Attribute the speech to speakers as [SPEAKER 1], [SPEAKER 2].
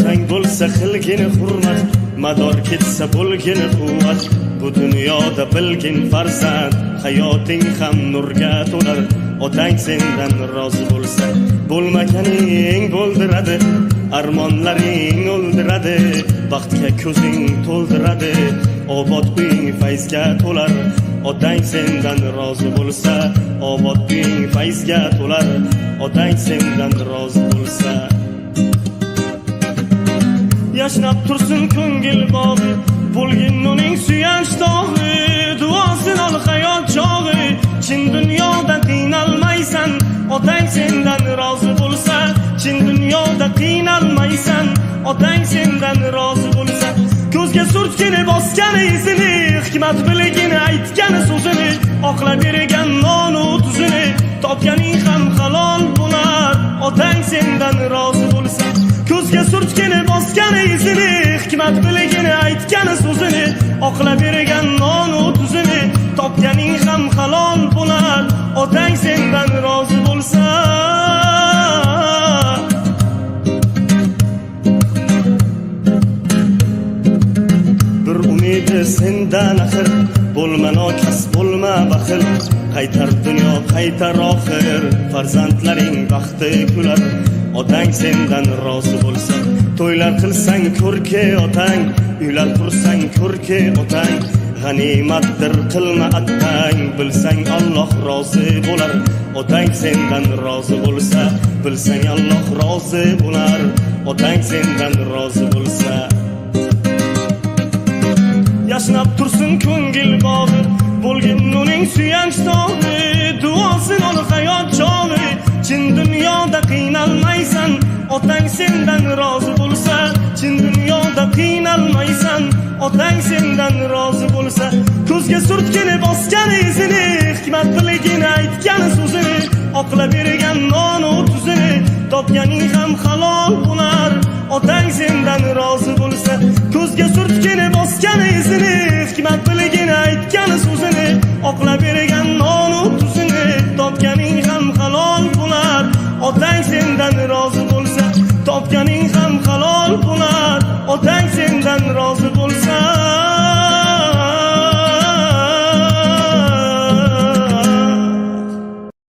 [SPEAKER 1] otang bo'lsa qilgin hurmat, mador ketsa bo'lgin quvvat. Bu dunyoda bilgin farzand, hayoting ham nurga to'lar. Otang sendan rozi bo'lsa, bo'lmaganing bo'ldiradi, armonlaring o'ldiradi, baxtga ko'zing to'ldiradi, obod uying fayzga to'lar. Otang sendan rozi bo'lsa, obod uying fayzga to'lar. Otang sendan rozi bo'lsa, yashnab tursin ko'ngil bog'i, bo'lgin uning suyanch tog'i. Duosin ol hayot chog'i, chin dunyoda qiynalmaysan. Otang sendan rozi bo'lsa, chin dunyoda qiynalmaysan. Otang sendan rozi bo'lsa, ko'zga surtgini bosgani izini, hikmat bilgini aytgani so'zini, oqlab bergan nonu tuzini, topganing ham halol bo'lar. Otang sendan rozi bo'lsa, ko'zga surtgini bosgani izini, hikmat bilgini aytgani so'zini, oqlab bergan nonu tuzini, topganing ham halol bo'lar. Otang sendan rozi bo'lsa, bir umidi sendan axir, bo'lma nokas, bo'lma baxil. Qaytar dunyo, qaytar oxir, farzandlaring baxti kular. Otang sendan rozi bo'lsa, to'ylar qilsang ko'rki otang, uylar qursang ko'rki otang. G'animatdir qilma attang, bilsang Alloh rozi bo'lar. Otang sendan rozi bo'lsa, bilsang Alloh rozi bo'lar. Otang sendan rozi bo'lsa, yashnab tursin ko'ngil bog'i, bo'lgin uning suyanch tog'i. Duosin ol hayot chog'i, chin dunyoda qiynalmaysan. Otang sendan rozi bo'lsa, chin dunyoda qiynalmaysan. Otang sendan rozi bo'lsa, ko'zga surtgini bosgani izini, hikmat bilgini aytgani so'zini, oqlab bergan nonu tuzini, topganing ham halol bo'lar. Otang sendan rozi bo'lsa, ko'zga surtgini bosgani izini, hikmat bilgini aytgani so'zini, oqlab bergan